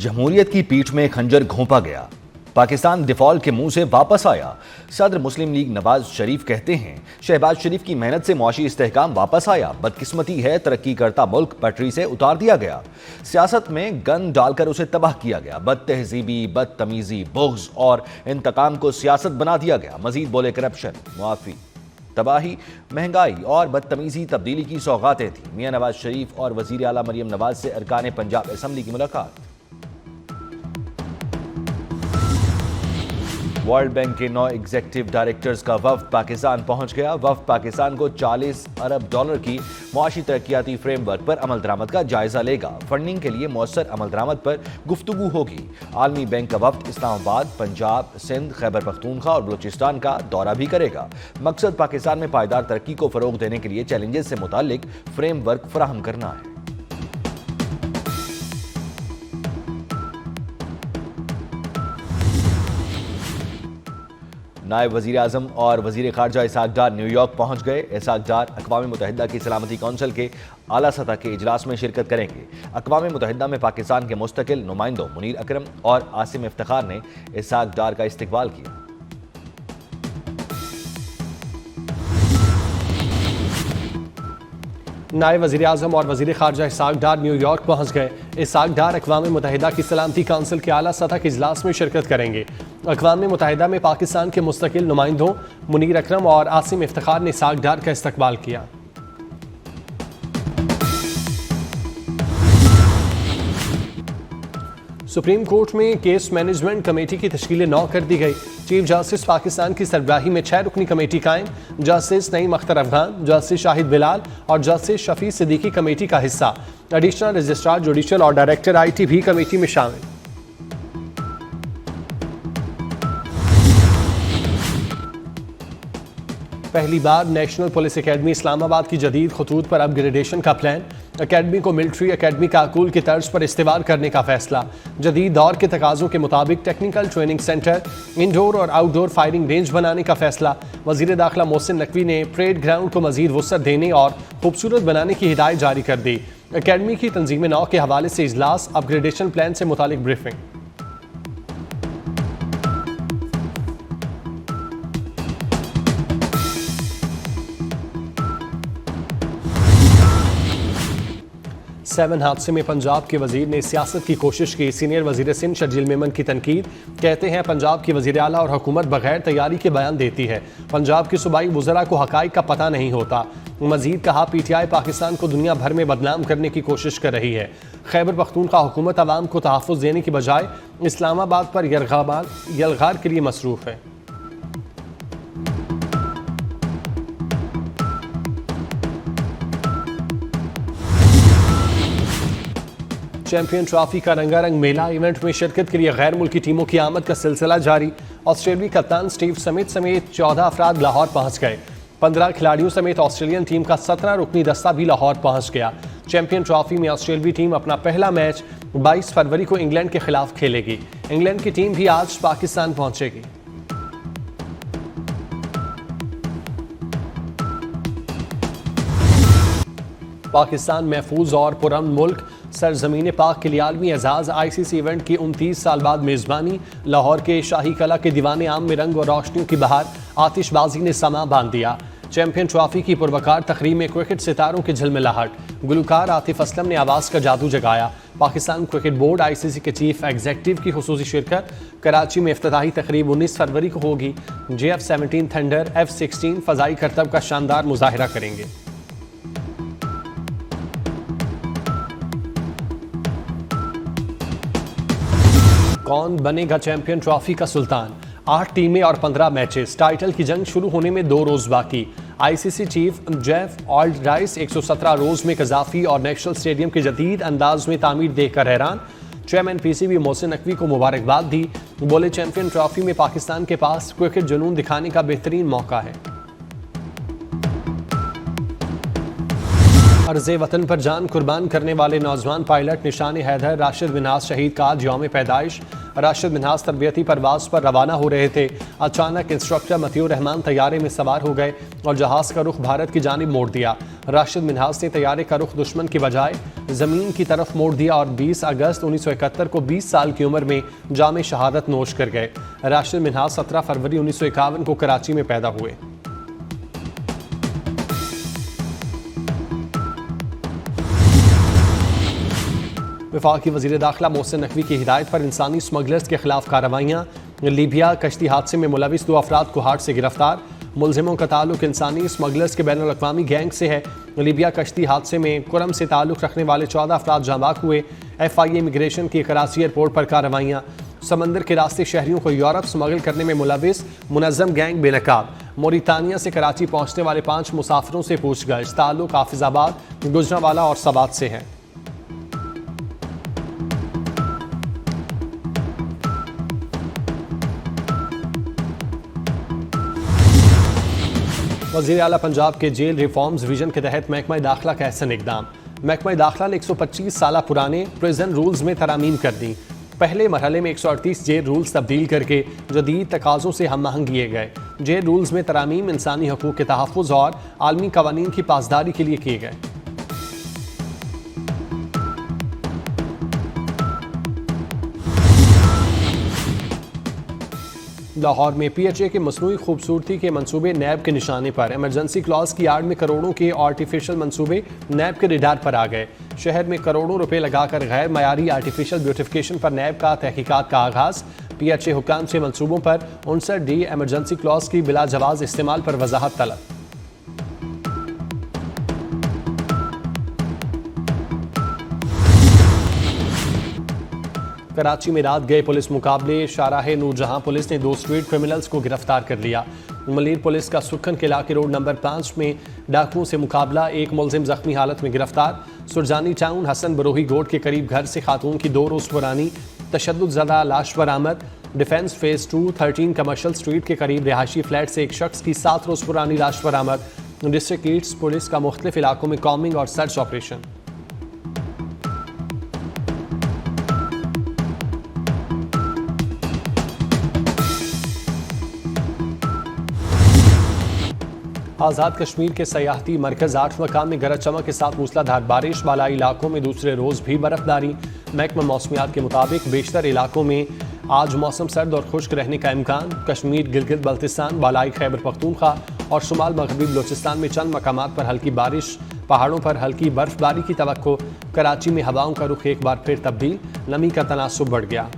जमहूरियत की पीठ में खंजर घोंपा गया। पाकिस्तान डिफॉल्ट के मुंह से वापस आया। सदर मुस्लिम लीग नवाज शरीफ कहते हैं, शहबाज शरीफ की मेहनत से मुआशी इस्तेहकाम वापस आया। बदकिस्मती है, तरक्की करता मुल्क पटरी से उतार दिया गया। सियासत में गन डालकर उसे तबाह किया गया। बदतहजीबी, बदतमीजी, बुग़्ज़ और इंतकाम को सियासत बना दिया गया। मजीद बोले, करप्शन, मुआफ़ी, तबाही, महंगाई और बदतमीजी तब्दीली की सौगातें थी। मियां नवाज शरीफ और वज़ीर आला मरियम नवाज से अरकान पंजाब असम्बली की मुलाकात। वर्ल्ड बैंक के 9 एग्जीक्यूटिव डायरेक्टर्स का वफ्द पाकिस्तान पहुंच गया। वफ्द पाकिस्तान को $40 अरब की मुआशी तरक्याती फ्रेमवर्क पर अमल दरामद का जायजा लेगा। फंडिंग के लिए मौसर अमल दरामद पर गुफ्तगू होगी। आलमी बैंक का वफ्द इस्लामाबाद, पंजाब, सिंध, खैबर पख्तूनख्वा और बलूचिस्तान का दौरा भी करेगा। मकसद पाकिस्तान में पायदार तरक्की को फरोग देने के लिए चैलेंजेस से मुताल्लिक फ्रेमवर्क फराहम करना है। नायब वज़ीर आज़म और वज़ीर ख़ारजा इसाक डार न्यूयॉर्क पहुंच गए। इसाक डार अक़वाम मुत्तहिदा की सलामती कौंसिल के आला सतह के इजलास में शिरकत करेंगे। अक़वाम मुत्तहिदा में पाकिस्तान के मुस्तकिल नुमाइंदों मुनीर अकरम और आसिम इफ्तिखार ने इसाक डार का इस्तकबाल किया। नायब वज़ीर आज़म और वज़ीर ख़ारजा इसाक डार न्यूयॉर्क पहुँच गए। इसाक डार अक़वाम मुत्तहिदा की सलामती कौंसिल के आला सतह के इजलास में शिरकत करेंगे। अक़वाम मुत्तहिदा में पाकिस्तान के मुस्तकिल नुमाइंदों मुनीर अकरम और आसिम इफ्तिखार ने इसाक डार का इस्तकबाल किया। सुप्रीम कोर्ट में केस मैनेजमेंट कमेटी की तश्कील 9 कर दी गई। चीफ जस्टिस पाकिस्तान की सरबराही में 6 रुकनी कमेटी कायम। जस्टिस नईम अख्तर अफगान, जस्टिस शाहिद बिलाल और जस्टिस शफी सिद्दीकी कमेटी का हिस्सा। एडिशनल रजिस्ट्रार जुडिशल और डायरेक्टर IT भी कमेटी में शामिल। पहली बार नेशनल पुलिस एकेडमी इस्लामाबाद की जदीद खतूत पर अपग्रेडेशन का प्लान। एकेडमी को मिलिट्री एकेडमी काकूल की तर्ज पर इस्तेमाल करने का फैसला। जदीद दौर के तकाज़ों के मुताबिक टेक्निकल ट्रेनिंग सेंटर, इंडोर और आउटडोर फायरिंग रेंज बनाने का फैसला। वज़ीर दाखिला मोहसिन नकवी ने परेड ग्राउंड को मजीद वसअत देने और खूबसूरत बनाने की हिदायत जारी कर दी। एकेडमी की तंजीम 9 के हवाले से इजलास, अपग्रेडेशन प्लान से मुतालिक ब्रीफिंग। सेवन हादसे में पंजाब के वजीर ने सियासत की कोशिश की। सीनियर वजीर सिंध शर्जील मेमन की तनकीद। कहते हैं पंजाब की वजीर आला और हुकूमत बगैर तैयारी के बयान देती है। पंजाब की सूबाई वज़रा को हकाइक का पता नहीं होता। मजीद कहा, PTI पाकिस्तान को दुनिया भर में बदनाम करने की कोशिश कर रही है। खैबर पख्तूनख्वा हुकूमत अवाम को तहफ़्फ़ुज़ देने की बजाय इस्लामाबाद पर यलगार के लिए मसरूफ़ है। चैंपियन ट्रॉफी का रंगारंग मेला। इवेंट में शिरकत के लिए गैर मुल्की टीमों की आमद का सिलसिला जारी। ऑस्ट्रेलियाई कप्तान स्टीव स्मिथ समेत 14 अफराद लाहौर पहुंच गए। 15 खिलाड़ियों समेत ऑस्ट्रेलियन टीम का 17 रुकनी दस्ता भी लाहौर पहुंच गया। चैंपियन ट्रॉफी में ऑस्ट्रेलियाई टीम अपना पहला मैच 22 फरवरी को इंग्लैंड के खिलाफ खेलेगी। इंग्लैंड की टीम भी आज पाकिस्तान पहुंचेगी। पाकिस्तान महफूज और पुरअमन मुल्क। सरजमीन पाक के लिए आलमी एजाज ICC इवेंट की 29 साल बाद मेज़बानी। लाहौर के शाही कला के दीवाने आम में रंग और रोशनियों की बहार, आतिशबाजी ने समा बांध दिया। चैंपियन ट्रॉफी की पुरवकार तकरीब में क्रिकेट सितारों की झिलमिलाहट। गुलकार आतिफ असलम ने आवाज़ का जादू जगाया। पाकिस्तान क्रिकेट बोर्ड ICC के चीफ एग्जीक्यूटिव की खुसूसी शिरकत। कराची में इफ्तिताही तकरीब 19 फरवरी को होगी। JF-17 थंडर F-16 फ़ज़ाई करतब का शानदार मुजाहिरा करेंगे। कौन बनेगा चैंपियन ट्रॉफी का सुल्तान? 8 टीमें और 15 मैचेस। टाइटल की जंग शुरू होने में 2 रोज बाकी। ICC चीफ जेफ ऑल्डराइस 117 रोज में कजाफी और नेशनल स्टेडियम के जदीद अंदाज में तामीर देखकर हैरान। चेयरमैन PCB मोहसिन नकवी को मुबारकबाद दी। बोले, चैंपियन ट्रॉफी में पाकिस्तान के पास क्रिकेट जुनून दिखाने का बेहतरीन मौका है। अर्ज़े वतन पर जान कुर्बान करने वाले नौजवान पायलट निशान हैदर राशिद मिन्हास शहीद का आज यौम पैदाइश। राशिद मिन्हास तरबियती परवाज पर रवाना हो रहे थे। अचानक इंस्ट्रक्टर मतियूर रहमान तैयारे में सवार हो गए और जहाज़ का रुख भारत की जानिब मोड़ दिया। राशिद मिन्हास ने तैयारे का रुख दुश्मन की बजाय ज़मीन की तरफ मोड़ दिया और 20 अगस्त 1971 को 20 साल की उम्र में जाम शहादत नोश कर गए। राशिद मिन्हास 17 फरवरी 1951 को कराची में पैदा हुए। वफाकी वज़ीर दाखिला मोहसिन नकवी की हिदायत पर इंसानी स्मगलर्स के खिलाफ कार्रवाइयाँ। लीबिया कश्ती हादसे में मुलविस 2 अफराद कोहाट से गिरफ्तार। मुलजिमों का ताल्लुक इंसानी स्मगलर्स के बैनुल अक़वामी गैंग से है। लीबिया कश्ती हादसे में कुरम से ताल्लुक रखने वाले 14 अफराद जाँ बाग हुए। FIA इमिग्रेशन की कराची एयरपोर्ट पर कार्रवाइयाँ। समंदर के रास्ते शहरियों को यूरोप स्मगल करने में मुलविस मुनज़्ज़म गैंग बेनकाब। मोरितानिया से कराची पहुँचने वाले 5 मुसाफिरों से पूछगछ। ताल्लुक हाफिज़ाबाद, गुजरांवाला और सवात से है। वज़ीर आला पंजाब के जेल रिफॉर्म्स विजन के तहत महकमा दाखिला का अहसन इक़दाम। महकमा दाखिला ने 125 साल पुराने प्रिजन रूल्स में तरामीम कर दी। पहले मरहले में 138 जेल रूल्स तब्दील करके जदीद तकाज़ों से हम आहंग किए गए। जेल रूल्स में तरामीम इंसानी हकूक़ के तहफ़्फ़ुज़ और आलमी कवानीन की पासदारी के लिए किए गए। लाहौर में PHA के मसनूई खूबसूरती के मंसूबे नैब के निशाने पर। एमरजेंसी क्लॉज की आड़ में करोड़ों के आर्टिफिशियल मंसूबे नैब के रिडार पर आ गए। शहर में करोड़ों रुपए लगाकर गैर मयारी आर्टिफिशियल ब्यूटिफिकेशन पर नैब का तहकीकात का आगाज। PHA हुकाम से मंसूबों पर 59D एमरजेंसी क्लॉज की बिला जवाज इस्तेमाल पर वजाहत तलब। कराची में रात गए पुलिस मुकाबले। शाहराह नूरजहां पुलिस ने 2 स्ट्रीट क्रिमिनल्स को गिरफ्तार कर लिया। मलीर पुलिस का सुरखन के इलाके रोड नंबर 5 में डाकुओं से मुकाबला। 1 मुलजिम जख्मी हालत में गिरफ्तार। सुरजानी टाउन हसन बरोही गोड के करीब घर से खातून की 2 रोज़ पुरानी तशद्दुद ज़दा लाश बरामद। डिफेंस फेज 2 13 कमर्शियल स्ट्रीट के करीब रिहायशी फ्लैट से एक शख्स की 7 रोज़ पुरानी लाश बरामद। डिस्ट्रिक्ट ईस्ट पुलिस का मुख्तलिफ इलाकों में कॉम्बिंग और सर्च ऑपरेशन। आज़ाद कश्मीर के सयाहती मरकज़ 8 मकाम में गरज चमक के साथ मूसलाधार बारिश। बालाई इलाकों में दूसरे रोज़ भी बर्फबारी। महकमा मौसमियात के मुताबिक बेशतर इलाकों में आज मौसम सर्द और खुश्क रहने का इम्कान। कश्मीर, गिलगित बल्तिस्तान, बालाई खैबर पख्तूनख्वा और शुमाल मगरबी बलोचिस्तान में चंद मकामात पर हल्की बारिश। पहाड़ों पर हल्की बर्फबारी की तवक्को। कराची में हवाओं का रुख एक बार फिर तब्दील। नमी का तनासुब बढ़ गया।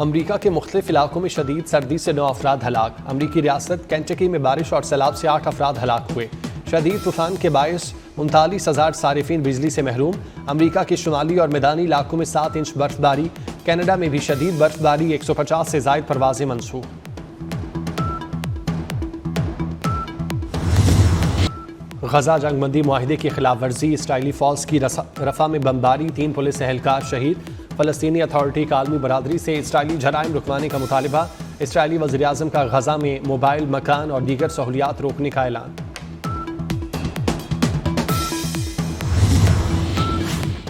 अमरीका के मुख्तलिफ इलाकों में शदीद सर्दी से 9 अफराद हलाक। अमरीकी रियासत केंटकी में बारिश और सैलाब से 8 अफराद हलाक हुए। शदीद तूफान के बायस 39,000 सारिफीन बिजली से महरूम। अमरीका के शुमाली और मैदानी इलाकों में 7 इंच बर्फबारी। कनाडा में भी शदीद बर्फबारी। 150 से ज़ायद परवाजें मनसूख। गजा जंगबंदी मुआहिदे की खिलाफ वर्जी। इसराइली फौज की रफा में बमबारी। 3 पुलिस एहलकार शहीद। फ़लस्तीनी अथॉरिटी का आलमी बरादरी से इसराइली जराइम रुकवाने का मुतालिबा। इसराइली वज़ीर आज़म का गजा में मोबाइल, मकान और दीगर सहूलियात रोकने का ऐलान।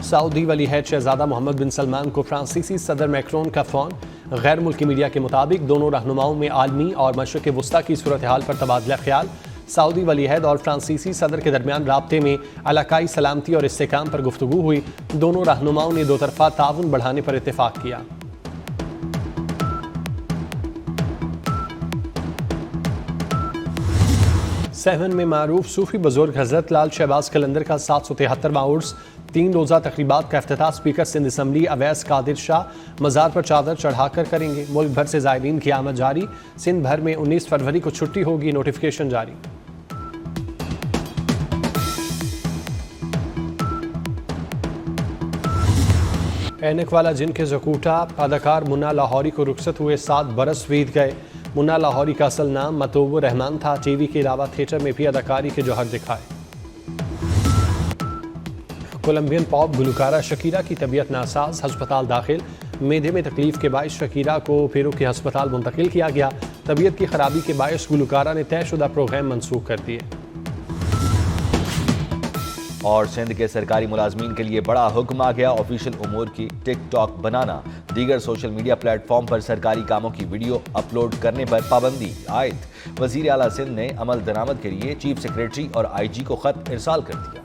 सऊदी वली अहद शहजादा मोहम्मद बिन सलमान को फ्रांसीसी सदर मैक्रोन का फ़ोन। गैर मुल्की मीडिया के मुताबिक दोनों रहनुमाओं में आलमी और मशरिक़ वुस्ता की सूरत हाल पर तबादला ख्याल। सऊदी वली अहद और फ्रांसीसी सदर के दरमियान राब्ते में इलाकाई सलामती और इस्तेहकाम पर गुफ्तगू हुई। दोनों रहनुमाओं ने 2 तरफ़ा ताउन बढ़ाने पर इत्तेफाक किया। सेवन में मारूफ सूफी बुजुर्ग हजरत लाल शहबाज कलंदर का 773वां उर्स। 3 रोज़ा तकरीबात का इफ्तिताह स्पीकर सिंध असम्बली अवैस कादिर शाह मज़ार पर चादर चढ़ाकर करेंगे। मुल्क भर से ज़ायरीन की आमद जारी। सिंध भर में 19 फरवरी को छुट्टी होगी। नोटिफिकेशन जारी। ऐनक वाला जिन के ज़कूटा अदाकार मुन्ना लाहौरी को रुखसत हुए 7 बरस बीत गए। मुन्ना लाहौरी का असल नाम मतोबुर रहमान था। टीवी के अलावा थिएटर में भी अदाकारी के जौहर दिखाए। कोलंबियन पॉप गुलकारा शकीरा की तबीयत नासाज, हस्पताल दाखिल। मेदे में तकलीफ के बायस शकीरा को पेरू के हस्पताल मुंतकिल किया गया। तबीयत की खराबी के बायस गुलकारा ने तयशुदा प्रोग्राम मनसूख कर दिए। और सिंध के सरकारी मुलाजमीन के लिए बड़ा हुक्म आ गया। ऑफिशियल उमूर की टिकटॉक बनाना, दीगर सोशल मीडिया प्लेटफॉर्म पर सरकारी कामों की वीडियो अपलोड करने पर पाबंदी आयद। वजीर आला सिंध ने अमल दरामद के लिए चीफ सेक्रेटरी और IG को खत इरसाल कर दिया।